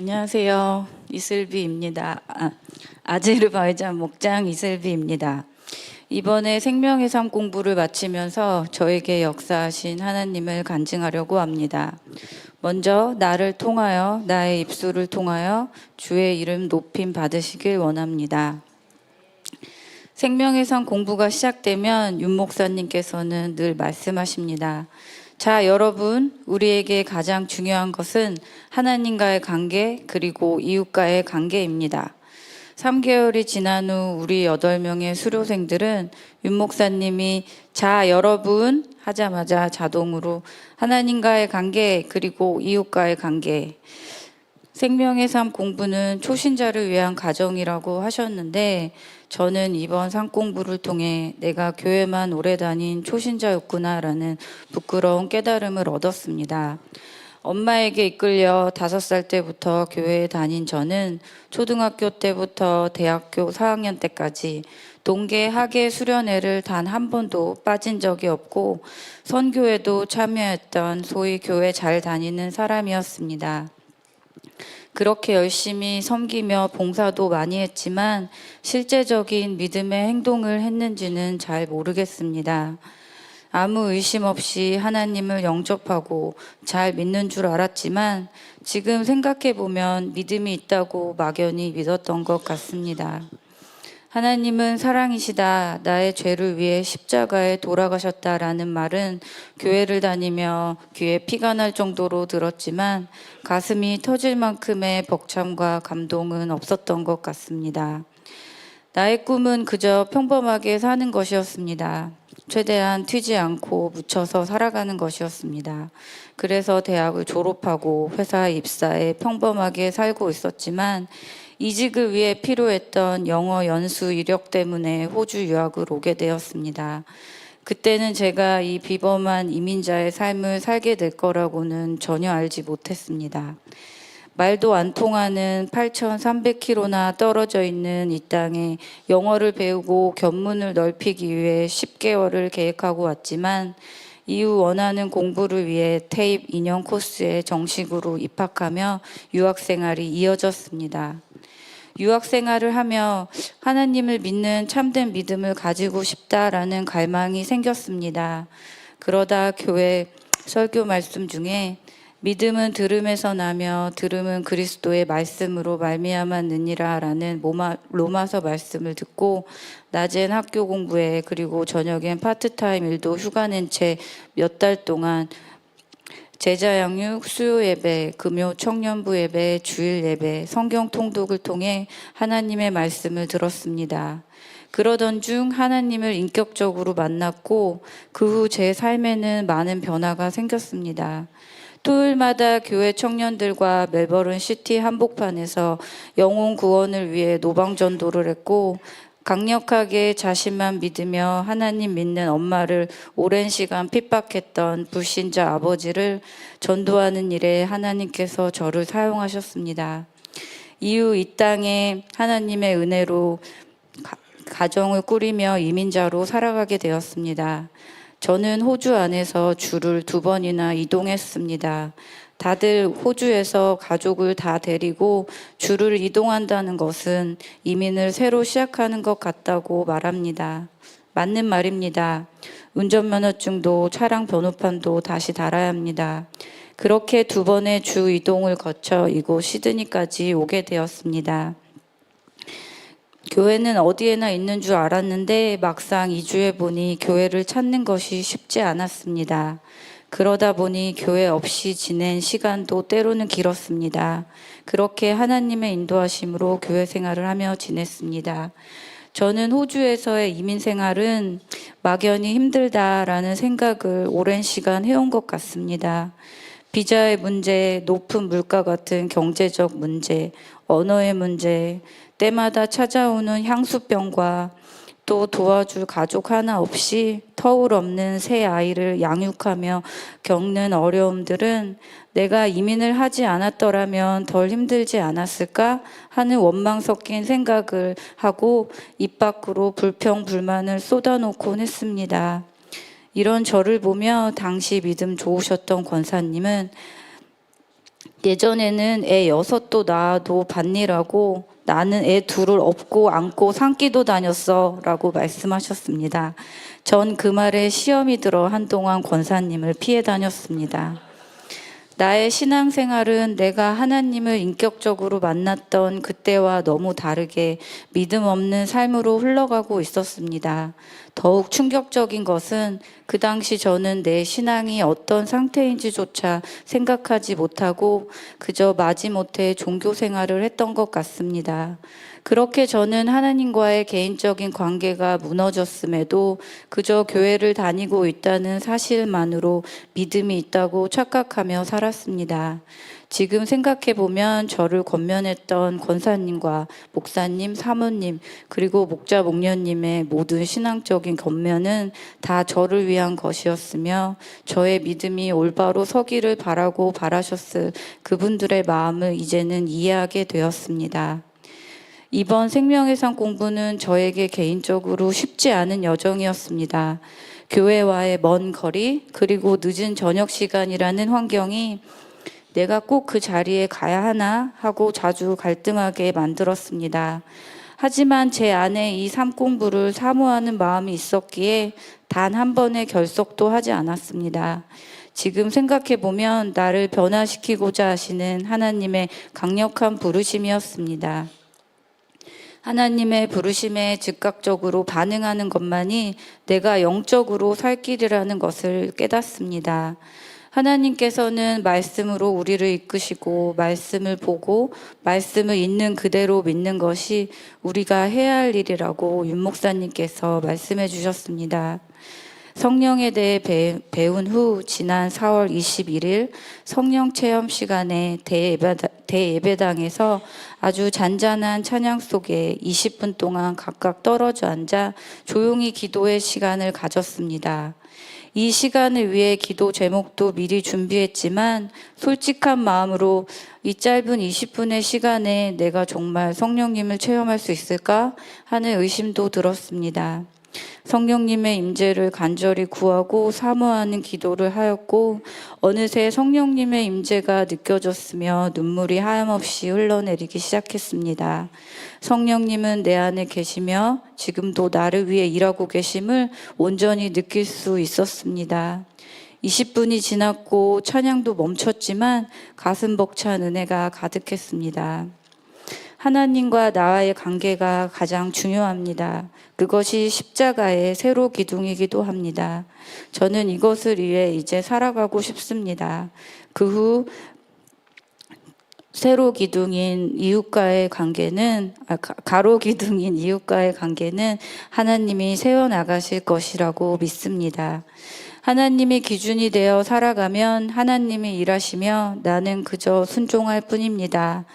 안녕하세요. 이슬비입니다. 아제르바이잔 목장 이슬비입니다. 이번에 생명의 삶 공부를 마치면서 저에게 역사하신 하나님을 간증하려고 합니다. 먼저 나를 통하여 나의 입술을 통하여 주의 이름 높임 받으시길 원합니다. 생명의 삶 공부가 시작되면 윤 목사님께서는 늘 말씀하십니다. 자, 여러분, 우리에게 가장 중요한 것은 하나님과의 관계 그리고 이웃과의 관계입니다. 3개월이 지난 후 우리 8명의 수료생들은 윤 목사님이 자, 여러분 하자마자 자동으로 하나님과의 관계 그리고 이웃과의 관계, 생명의 삶 공부는 초신자를 위한 과정이라고 하셨는데 저는 이번 삶 공부를 통해 내가 교회만 오래 다닌 초신자였구나라는 부끄러운 깨달음을 얻었습니다. 엄마에게 이끌려 5살 때부터 교회에 다닌 저는 초등학교 때부터 대학교 4학년 때까지 동계 학예 수련회를 단 한 번도 빠진 적이 없고 선교에도 참여했던 소위 교회 잘 다니는 사람이었습니다. 그렇게 열심히 섬기며 봉사도 많이 했지만 실제적인 믿음의 행동을 했는지는 잘 모르겠습니다. 아무 의심 없이 하나님을 영접하고 잘 믿는 줄 알았지만 지금 생각해보면 믿음이 있다고 막연히 믿었던 것 같습니다. 하나님은 사랑이시다, 나의 죄를 위해 십자가에 돌아가셨다라는 말은 교회를 다니며 귀에 피가 날 정도로 들었지만 가슴이 터질 만큼의 벅참과 감동은 없었던 것 같습니다. 나의 꿈은 그저 평범하게 사는 것이었습니다. 최대한 튀지 않고 묻혀서 살아가는 것이었습니다. 그래서 대학을 졸업하고 회사에 입사해 평범하게 살고 있었지만 이직을 위해 필요했던 영어 연수 이력 때문에 호주 유학을 오게 되었습니다. 그때는 제가 이 비범한 이민자의 삶을 살게 될 거라고는 전혀 알지 못했습니다. 말도 안 통하는 8,300km나 떨어져 있는 이 땅에 영어를 배우고 견문을 넓히기 위해 10개월을 계획하고 왔지만 이후 원하는 공부를 위해 테입 2년 코스에 정식으로 입학하며 유학생활이 이어졌습니다. 유학생활을 하며 하나님을 믿는 참된 믿음을 가지고 싶다라는 갈망이 생겼습니다. 그러다 교회 설교 말씀 중에 믿음은 들음에서 나며 들음은 그리스도의 말씀으로 말미암았느니라 라는 로마서 말씀을 듣고 낮엔 학교 공부에 그리고 저녁엔 파트타임 일도 휴가 낸 채 몇 달 동안 제자 양육, 수요 예배, 금요 청년부 예배, 주일 예배, 성경 통독을 통해 하나님의 말씀을 들었습니다. 그러던 중 하나님을 인격적으로 만났고 그 후 제 삶에는 많은 변화가 생겼습니다. 토요일마다 교회 청년들과 멜버른 시티 한복판에서 영혼 구원을 위해 노방전도를 했고 강력하게 자신만 믿으며 하나님 믿는 엄마를 오랜 시간 핍박했던 불신자 아버지를 전도하는 일에 하나님께서 저를 사용하셨습니다. 이후 이 땅에 하나님의 은혜로 가정을 꾸리며 이민자로 살아가게 되었습니다. 저는 호주 안에서 주를 2번이나 이동했습니다. 다들 호주에서 가족을 다 데리고 주를 이동한다는 것은 이민을 새로 시작하는 것 같다고 말합니다. 맞는 말입니다. 운전면허증도 차량 번호판도 다시 달아야 합니다. 그렇게 2번의 주 이동을 거쳐 이곳 시드니까지 오게 되었습니다. 교회는 어디에나 있는 줄 알았는데 막상 이주해 보니 교회를 찾는 것이 쉽지 않았습니다. 그러다 보니 교회 없이 지낸 시간도 때로는 길었습니다. 그렇게 하나님의 인도하심으로 교회 생활을 하며 지냈습니다. 저는 호주에서의 이민 생활은 막연히 힘들다라는 생각을 오랜 시간 해온 것 같습니다. 비자의 문제, 높은 물가 같은 경제적 문제, 언어의 문제, 때마다 찾아오는 향수병과 또 도와줄 가족 하나 없이 터울 없는 새 아이를 양육하며 겪는 어려움들은 내가 이민을 하지 않았더라면 덜 힘들지 않았을까 하는 원망 섞인 생각을 하고 입 밖으로 불평불만을 쏟아놓곤 했습니다. 이런 저를 보며 당시 믿음 좋으셨던 권사님은 예전에는 애 6도 낳아도 밭일하고 나는 애 둘을 업고 안고 산기도 다녔어 라고 말씀하셨습니다. 전 그 말에 시험이 들어 한동안 권사님을 피해 다녔습니다. 나의 신앙생활은 내가 하나님을 인격적으로 만났던 그때와 너무 다르게 믿음 없는 삶으로 흘러가고 있었습니다. 더욱 충격적인 것은 그 당시 저는 내 신앙이 어떤 상태인지조차 생각하지 못하고 그저 마지못해 종교 생활을 했던 것 같습니다. 그렇게 저는 하나님과의 개인적인 관계가 무너졌음에도 그저 교회를 다니고 있다는 사실만으로 믿음이 있다고 착각하며 살았습니다. 지금 생각해보면 저를 권면했던 권사님과 목사님, 사모님, 그리고 목자, 목녀님의 모든 신앙적인 권면은 다 저를 위한 것이었으며 저의 믿음이 올바로 서기를 바라고 바라셨을 그분들의 마음을 이제는 이해하게 되었습니다. 이번 생명의 상 공부는 저에게 개인적으로 쉽지 않은 여정이었습니다. 교회와의 먼 거리, 그리고 늦은 저녁 시간이라는 환경이 내가 꼭 그 자리에 가야 하나 하고 자주 갈등하게 만들었습니다. 하지만 제 안에 이 삶 공부를 사모하는 마음이 있었기에 단 한 번의 결석도 하지 않았습니다. 지금 생각해보면 나를 변화시키고자 하시는 하나님의 강력한 부르심이었습니다. 하나님의 부르심에 즉각적으로 반응하는 것만이 내가 영적으로 살 길이라는 것을 깨닫습니다. 하나님께서는 말씀으로 우리를 이끄시고 말씀을 보고 말씀을 있는 그대로 믿는 것이 우리가 해야 할 일이라고 윤 목사님께서 말씀해 주셨습니다. 성령에 대해 배운 후 지난 4월 21일 성령 체험 시간에 대예배당에서 아주 잔잔한 찬양 속에 20분 동안 각각 떨어져 앉아 조용히 기도의 시간을 가졌습니다. 이 시간을 위해 기도 제목도 미리 준비했지만 솔직한 마음으로 이 짧은 20분의 시간에 내가 정말 성령님을 체험할 수 있을까 하는 의심도 들었습니다. 성령님의 임재를 간절히 구하고 사모하는 기도를 하였고 어느새 성령님의 임재가 느껴졌으며 눈물이 하염없이 흘러내리기 시작했습니다. 성령님은 내 안에 계시며 지금도 나를 위해 일하고 계심을 온전히 느낄 수 있었습니다. 20분이 지났고 찬양도 멈췄지만 가슴 벅찬 은혜가 가득했습니다. 하나님과 나와의 관계가 가장 중요합니다. 그것이 십자가의 세로 기둥이기도 합니다. 저는 이것을 위해 이제 살아가고 싶습니다. 그 후 세로 기둥인 이웃과의 관계는 가로 기둥인 이웃과의 관계는 하나님이 세워 나가실 것이라고 믿습니다. 하나님이 기준이 되어 살아가면 하나님이 일하시며 나는 그저 순종할 뿐입니다.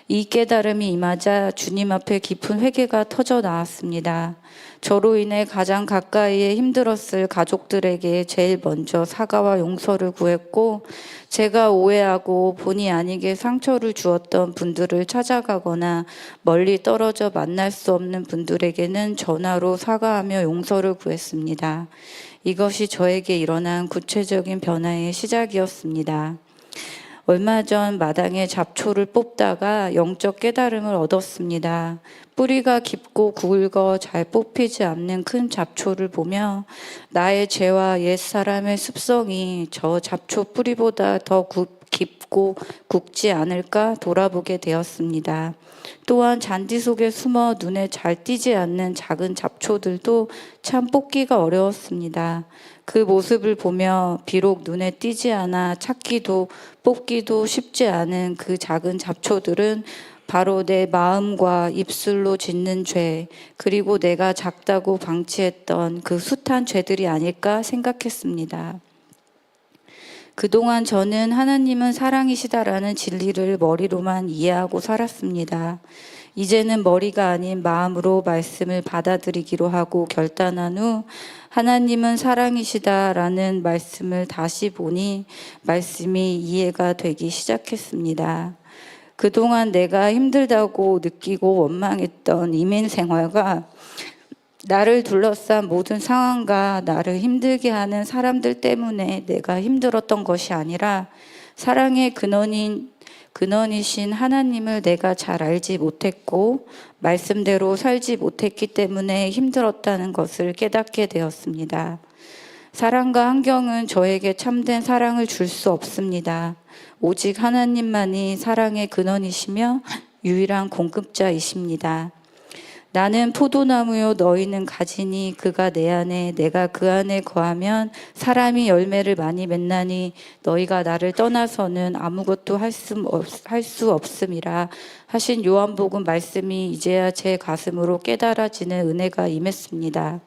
이 깨달음이 임하자 주님 앞에 깊은 회개가 터져 나왔습니다. 저로 인해 가장 가까이에 힘들었을 가족들에게 제일 먼저 사과와 용서를 구했고 제가 오해하고 본의 아니게 상처를 주었던 분들을 찾아가거나 멀리 떨어져 만날 수 없는 분들에게는 전화로 사과하며 용서를 구했습니다. 이것이 저에게 일어난 구체적인 변화의 시작이었습니다. 얼마 전 마당에 잡초를 뽑다가 영적 깨달음을 얻었습니다. 뿌리가 깊고 굵어 잘 뽑히지 않는 큰 잡초를 보며 나의 죄와 옛사람의 습성이 저 잡초 뿌리보다 더 깊고 굵지 않을까 돌아보게 되었습니다. 또한 잔디 속에 숨어 눈에 잘 띄지 않는 작은 잡초들도 참 뽑기가 어려웠습니다. 그 모습을 보며 비록 눈에 띄지 않아 찾기도 뽑기도 쉽지 않은 그 작은 잡초들은 바로 내 마음과 입술로 짓는 죄, 그리고 내가 작다고 방치했던 그 숱한 죄들이 아닐까 생각했습니다. 그동안 저는 하나님은 사랑이시다라는 진리를 머리로만 이해하고 살았습니다. 이제는 머리가 아닌 마음으로 말씀을 받아들이기로 하고 결단한 후 하나님은 사랑이시다라는 말씀을 다시 보니 말씀이 이해가 되기 시작했습니다. 그동안 내가 힘들다고 느끼고 원망했던 이민 생활과 나를 둘러싼 모든 상황과 나를 힘들게 하는 사람들 때문에 내가 힘들었던 것이 아니라 사랑의 근원인 근원이신 하나님을 내가 잘 알지 못했고 말씀대로 살지 못했기 때문에 힘들었다는 것을 깨닫게 되었습니다. 사랑과 환경은 저에게 참된 사랑을 줄 수 없습니다. 오직 하나님만이 사랑의 근원이시며 유일한 공급자이십니다. 나는 포도나무요 너희는 가지니 그가 내 안에 내가 그 안에 거하면 사람이 열매를 많이 맺나니 너희가 나를 떠나서는 아무것도 할 수 없음이라 하신 요한복음 말씀이 이제야 제 가슴으로 깨달아지는 은혜가 임했습니다.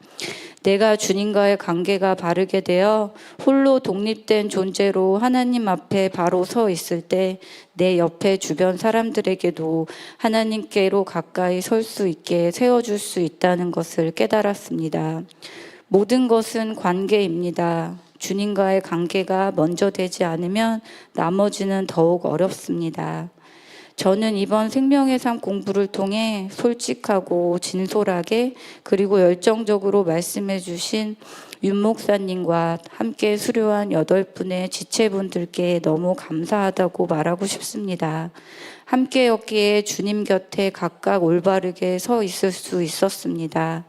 내가 주님과의 관계가 바르게 되어 홀로 독립된 존재로 하나님 앞에 바로 서 있을 때 내 옆에 주변 사람들에게도 하나님께로 가까이 설 수 있게 세워줄 수 있다는 것을 깨달았습니다. 모든 것은 관계입니다. 주님과의 관계가 먼저 되지 않으면 나머지는 더욱 어렵습니다. 저는 이번 생명의 삶 공부를 통해 솔직하고 진솔하게 그리고 열정적으로 말씀해 주신 윤 목사님과 함께 수료한 8분의 지체분들께 너무 감사하다고 말하고 싶습니다. 함께였기에 주님 곁에 각각 올바르게 서 있을 수 있었습니다.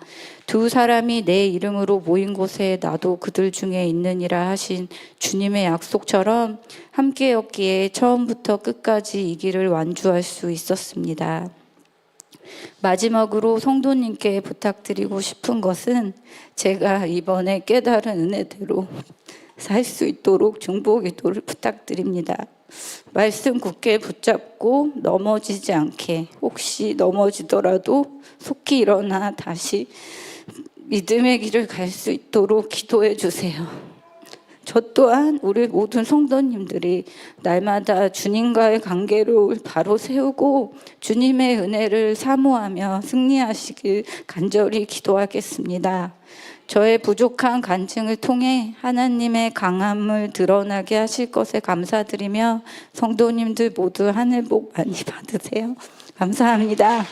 두 사람이 내 이름으로 모인 곳에 나도 그들 중에 있느니라 하신 주님의 약속처럼 함께였기에 처음부터 끝까지 이 길을 완주할 수 있었습니다. 마지막으로 성도님께 부탁드리고 싶은 것은 제가 이번에 깨달은 은혜대로 살 수 있도록 중보기도를 부탁드립니다. 말씀 굳게 붙잡고 넘어지지 않게, 혹시 넘어지더라도 속히 일어나 다시 믿음의 길을 갈 수 있도록 기도해 주세요. 저 또한 우리 모든 성도님들이 날마다 주님과의 관계를 바로 세우고 주님의 은혜를 사모하며 승리하시길 간절히 기도하겠습니다. 저의 부족한 간증을 통해 하나님의 강함을 드러나게 하실 것에 감사드리며 성도님들 모두 하늘 복 많이 받으세요. 감사합니다.